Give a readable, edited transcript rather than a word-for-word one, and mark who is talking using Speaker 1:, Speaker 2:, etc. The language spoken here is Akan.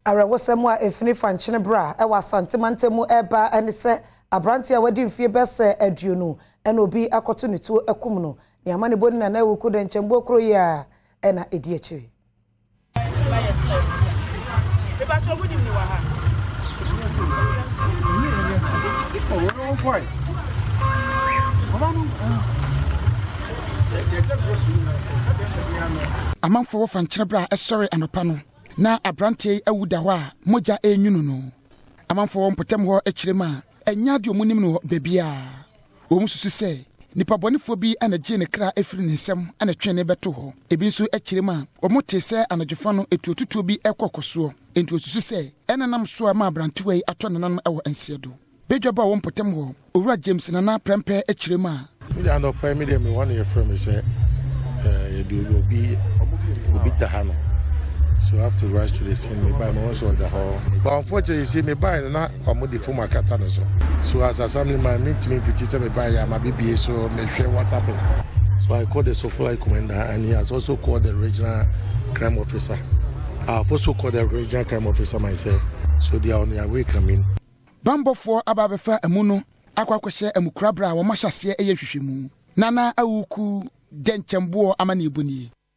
Speaker 1: Arawosemu a efini Fankyenebra e wa Asante mantemu eba ene se abrante a wadi mfie bese aduonu ene obi akoto ne tuo akum no ne amane boni na na wuku de nchembo kro ya ena edi akiri
Speaker 2: amanfo wo Fankyenebra esori anopa no na abrante awuda ho a moja enyunu no amanfo wo mpotem ho akirema enya de omunim no bebia wo mususu se nipa bonefo bi anaje ne kra efiri ne nsem ana twene beto ho ebi nso akirema wo mote se anadwofa no etuotutuo bi ekokoso enti osusu se enanam so ma abrante wei ato nanam ewo ensiedo bedwaba wo mpotem ho owura James nana prempe akirema
Speaker 3: me da no pa me dem one year from me say obi tahano. So I have to rush to the scene. Me buy my own on the hall. But unfortunately, you see me buy na the phone my cat so as assemblyman, me to me 57 me buy my BBA so me share what happened. So I called the Sofla commander and he has also called the regional crime officer. I've also called the regional crime officer myself. So they are on their way coming.
Speaker 2: Bambo for ababefa emuno akwakwehye emukrabra wo mahyasie eyehwehwemu nana awuku denchembo amane ebuni